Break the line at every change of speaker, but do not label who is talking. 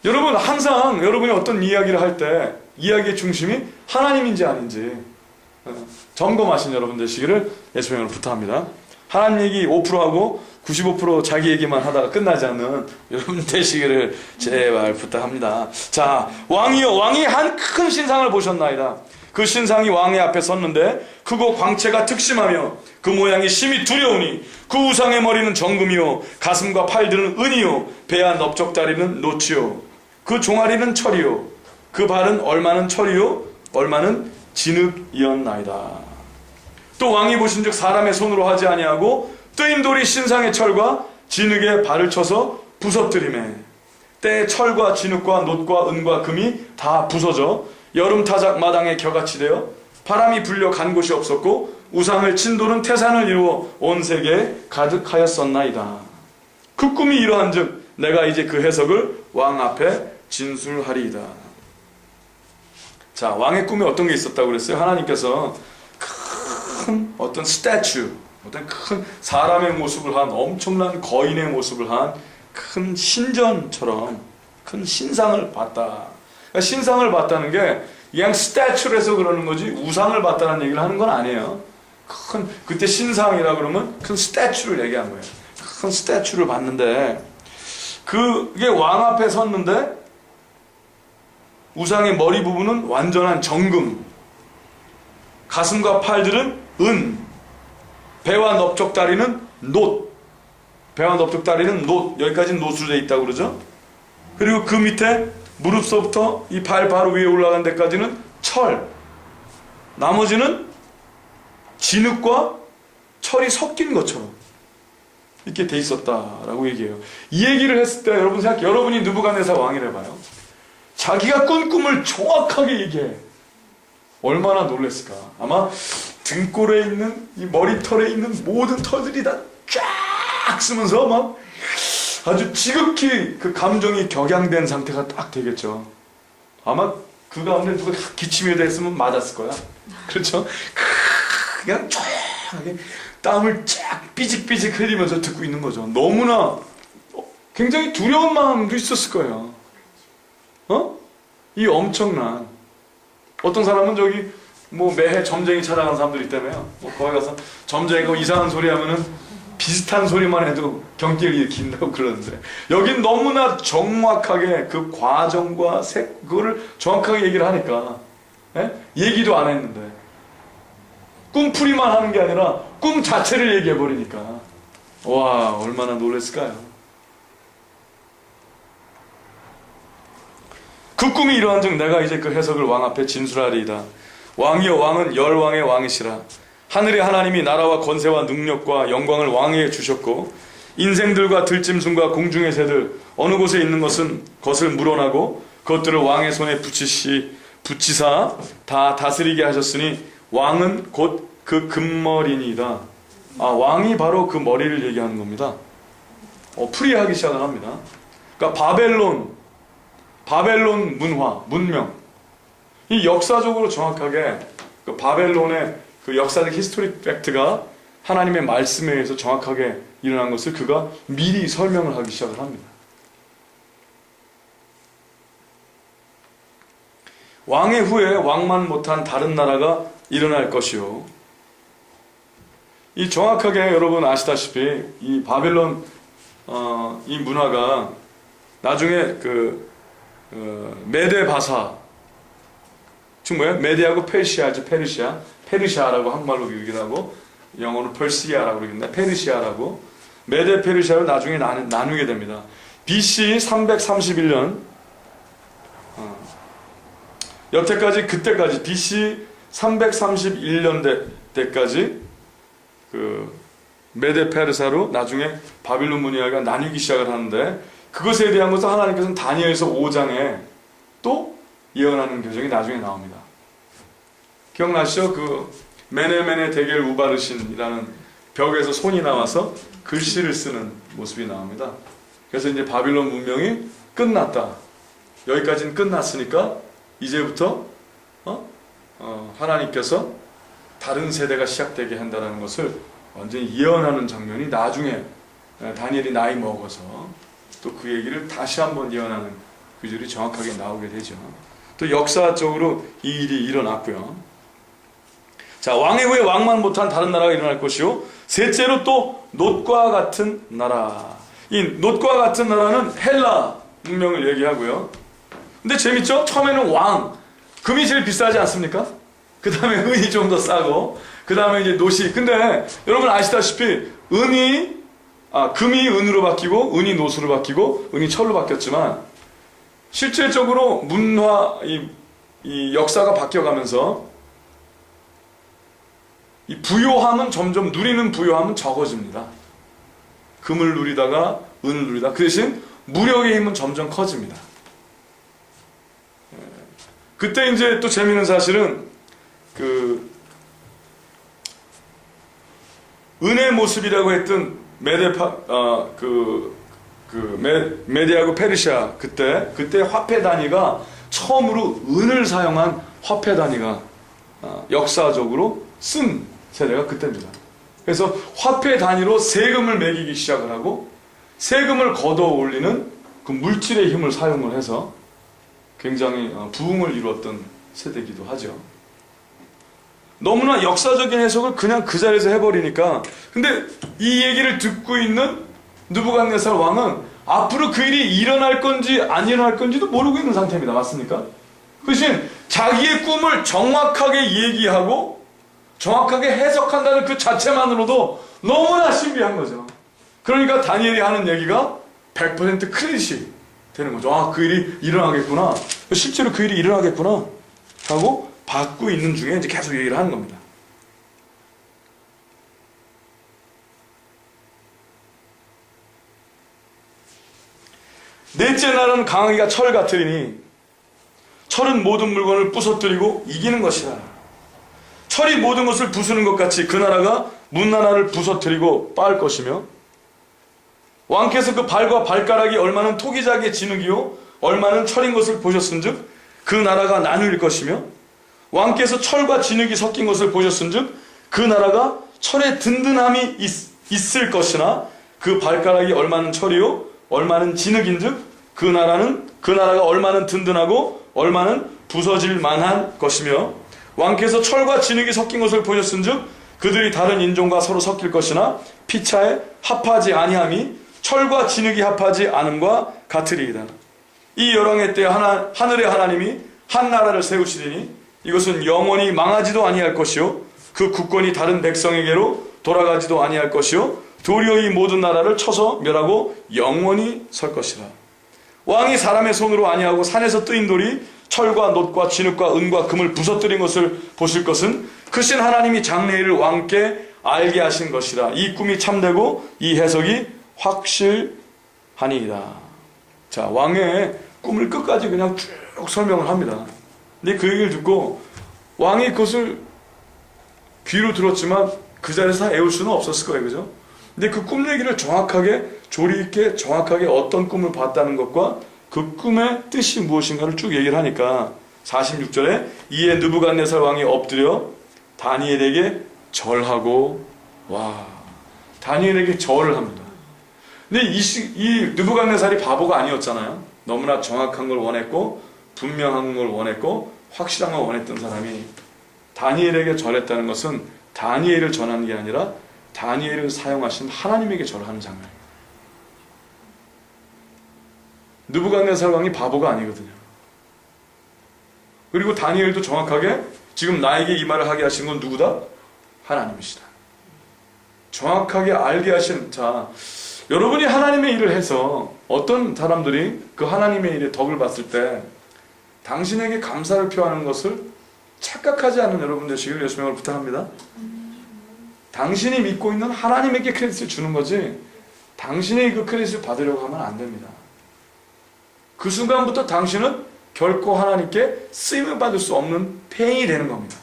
여러분, 항상 여러분이 어떤 이야기를 할 때 이야기의 중심이 하나님인지 아닌지 점검하신 여러분 되시기를 예수의 이름으로 부탁합니다. 하나님 얘기 5%하고 95% 자기 얘기만 하다가 끝나지 않는 여러분 되시기를 제발 부탁합니다. 자, 왕이여, 왕이 한 큰 신상을 보셨나이다. 그 신상이 왕의 앞에 섰는데 크고 광채가 특심하며 그 모양이 심히 두려우니 그 우상의 머리는 정금이요 가슴과 팔들은 은이요 배와 넓적다리는 노치요 그 종아리는 철이요 그 발은 얼마는 철이요 얼마는 진흙이었나이다. 또 왕이 보신즉 사람의 손으로 하지 아니하고 뜨인 돌이 신상의 철과 진흙에 발을 쳐서 부서뜨리매 때에 철과 진흙과 놋과 은과 금이 다 부서져 여름 타작 마당에 겨같이 되어 바람이 불려 간 곳이 없었고 우상을 친 돌은 태산을 이루어 온 세계에 가득하였었나이다. 그 꿈이 이러한즉 내가 이제 그 해석을 왕 앞에 진술하리이다. 자, 왕의 꿈에 어떤 게 있었다고 그랬어요? 하나님께서 큰 어떤 스태츄, 어떤 큰 사람의 모습을 한 엄청난 거인의 모습을 한 큰 신전처럼 큰 신상을 봤다. 그러니까 신상을 봤다는 게 그냥 스태츄를 해서 그러는 거지 우상을 봤다는 얘기를 하는 건 아니에요. 큰 그때 신상이라 그러면 큰 스태츄를 얘기한 거예요. 큰 스태츄를 봤는데 그게 왕 앞에 섰는데 우상의 머리 부분은 완전한 정금, 가슴과 팔들은 은, 배와 넓적다리는 놋, 배와 넓적다리는 놋, 여기까지는 놋으로 되어 있다고 그러죠. 그리고 그 밑에 무릎서부터 이 발 바로 위에 올라간 데까지는 철, 나머지는 진흙과 철이 섞인 것처럼 이렇게 돼 있었다라고 얘기해요. 이 얘기를 했을 때 여러분 여러분이 느부갓네살 왕이라 봐요. 자기가 꾼 꿈을 정확하게 얘기해. 얼마나 놀랬을까. 아마 등골에 있는 이 머리털에 있는 모든 털들이 다 쫙 쓰면서 막 아주 지극히 그 감정이 격양된 상태가 딱 되겠죠. 아마 그 가운데 누가 기침이 됐으면 맞았을 거야. 그렇죠? 그냥 조용하게 땀을 쫙 삐직삐직 흘리면서 듣고 있는 거죠. 너무나 굉장히 두려운 마음도 있었을 거예요. 이 엄청난 어떤 사람은 저기 뭐 매해 점쟁이 찾아가는 사람들이 있다며요. 뭐 거기 가서 점쟁이가 이상한 소리 하면은 비슷한 소리만 해도 경기를 일으킨다고 그러는데 여긴 너무나 정확하게 그 과정과 그거를 정확하게 얘기를 하니까 얘기도 안 했는데 꿈풀이만 하는 게 아니라 꿈 자체를 얘기해 버리니까 와 얼마나 놀랐을까요. 그 꿈이 이러한즉 내가 이제 그 해석을 왕 앞에 진술하리이다. 왕이여 왕은 열왕의 왕이시라. 하늘의 하나님이 나라와 권세와 능력과 영광을 왕에게 주셨고 인생들과 들짐승과 공중의 새들 어느 곳에 있는 것을 물어나고 그것들을 왕의 손에 붙이사 다 다스리게 하셨으니 왕은 곧 그 금머리니이다. 왕이 바로 그 머리를 얘기하는 겁니다. 풀이하기 시작을 합니다. 그러니까 바벨론 문명 이 역사적으로 정확하게 그 바벨론의 그 역사적 히스토릭 팩트가 하나님의 말씀에 의해서 정확하게 일어난 것을 그가 미리 설명을 하기 시작을 합니다. 왕의 후에 왕만 못한 다른 나라가 일어날 것이요. 이 정확하게 여러분 아시다시피 이 바벨론 이 문화가 나중에 그 메데 바사 지금 뭐예요? 메데하고 페르시아죠. 페르시아라고 한국말로 얘기를 하고 영어로 펄시아라고 그러겠네. 페르시아라고 메데 페르시아로 나중에 나누게 됩니다. BC 331년 여태까지 그때까지 BC 331년 때까지 그 메데 페르시아로 나중에 바빌론 문화가 나뉘기 시작을 하는데 그것에 대한 것은 하나님께서는 다니엘서 5장에 또 예언하는 교정이 나중에 나옵니다. 기억나시죠? 그 메네메네 데겔 우바르신이라는 벽에서 손이 나와서 글씨를 쓰는 모습이 나옵니다. 그래서 이제 바빌론 문명이 끝났다. 여기까지는 끝났으니까 이제부터 하나님께서 다른 세대가 시작되게 한다는 것을 완전히 예언하는 장면이 나중에 다니엘이 나이 먹어서 또 그 얘기를 다시 한번 예언하는 구절이 정확하게 나오게 되죠. 또 역사적으로 이 일이 일어났고요. 자, 왕의 후에 왕만 못한 다른 나라가 일어날 것이요. 셋째로 또 놋과 같은 나라. 이 놋과 같은 나라는 헬라 문명을 얘기하고요. 근데 재밌죠? 처음에는 왕, 금이 제일 비싸지 않습니까? 그 다음에 은이 좀 더 싸고, 그 다음에 이제 놋이. 근데 여러분 아시다시피 금이 은으로 바뀌고, 은이 놋으로 바뀌고, 은이 철로 바뀌었지만, 실질적으로 문화, 이 역사가 바뀌어가면서, 이 부요함은 점점 누리는 부요함은 적어집니다. 금을 누리다가 은을 누리다. 그 대신 무력의 힘은 점점 커집니다. 그때 이제 또 재미있는 사실은 은의 모습이라고 했던 메디하고 페르시아 그때 화폐 단위가 처음으로 은을 사용한 화폐 단위가 역사적으로 쓴 세대가 그때입니다. 그래서 화폐 단위로 세금을 매기기 시작을 하고 세금을 걷어 올리는 그 물질의 힘을 사용을 해서 굉장히 부흥을 이루었던 세대이기도 하죠. 너무나 역사적인 해석을 그냥 그 자리에서 해버리니까, 근데 이 얘기를 듣고 있는 느부갓네살 왕은 앞으로 그 일이 일어날 건지 안 일어날 건지도 모르고 있는 상태입니다. 맞습니까? 그 대신 자기의 꿈을 정확하게 얘기하고 정확하게 해석한다는 그 자체만으로도 너무나 신비한 거죠. 그러니까 다니엘이 하는 얘기가 100% 크레딧이 되는 거죠. 아, 그 일이 일어나겠구나. 실제로 그 일이 일어나겠구나. 하고 받고 있는 중에 이제 계속 얘기를 하는 겁니다. 넷째 나라는 강하기가 철 같으리니 철은 모든 물건을 부서뜨리고 이기는 것이라. 철이 모든 것을 부수는 것 같이 그 나라가 문나라를 부서뜨리고 빻을 것이며, 왕께서 그 발과 발가락이 얼마는 토기자기의 진흙이요 얼마는 철인 것을 보셨은즉 그 나라가 나눌 것이며, 왕께서 철과 진흙이 섞인 것을 보셨은즉 그 나라가 철의 든든함이 있을 것이나 그 발가락이 얼마는 철이요 얼마는 진흙인즉 그 나라가 얼마는 든든하고 얼마는 부서질 만한 것이며, 왕께서 철과 진흙이 섞인 것을 보셨은즉 그들이 다른 인종과 서로 섞일 것이나 피차에 합하지 아니함이 철과 진흙이 합하지 않음과 같으리이다. 이 열왕의 때에 하늘의 하나님이 한 나라를 세우시리니 이것은 영원히 망하지도 아니할 것이요 그 국권이 다른 백성에게로 돌아가지도 아니할 것이요 도리어 이 모든 나라를 쳐서 멸하고 영원히 설 것이라. 왕이 사람의 손으로 아니하고 산에서 뜨인 돌이 철과 놋과 진흙과 은과 금을 부서뜨린 것을 보실 것은 크신 하나님이 장래일을 왕께 알게 하신 것이라. 이 꿈이 참되고 이 해석이 확실하니이다. 자, 왕의 꿈을 끝까지 그냥 쭉 설명을 합니다. 근데 그 얘기를 듣고 왕이 그것을 귀로 들었지만 그 자리에서 다 애울 수는 없었을 거예요. 그죠? 근데 그 꿈 얘기를 정확하게 조리 있게 정확하게 어떤 꿈을 봤다는 것과 그 꿈의 뜻이 무엇인가를 쭉 얘기를 하니까 46절에 이에 느부갓네살 왕이 엎드려 다니엘에게 절하고, 와, 다니엘에게 절을 합니다. 근데 이 느부갓네살이 바보가 아니었잖아요. 너무나 정확한 걸 원했고 분명한 걸 원했고 확실한 걸 원했던 사람이 다니엘에게 절했다는 것은 다니엘을 전하는 게 아니라 다니엘을 사용하신 하나님에게 절하는 장면. 느부갓네살 왕이 바보가 아니거든요. 그리고 다니엘도 정확하게 지금 나에게 이 말을 하게 하신 건 누구다? 하나님이시다. 정확하게 알게 하신, 자, 여러분이 하나님의 일을 해서 어떤 사람들이 그 하나님의 일의 덕을 봤을 때 당신에게 감사를 표하는 것을 착각하지 않는 여러분 되시길 예수님을 부탁합니다. 당신이 믿고 있는 하나님에게 크레딧을 주는 거지 당신이 그 크레딧을 받으려고 하면 안 됩니다. 그 순간부터 당신은 결코 하나님께 쓰임을 받을 수 없는 폐인이 되는 겁니다.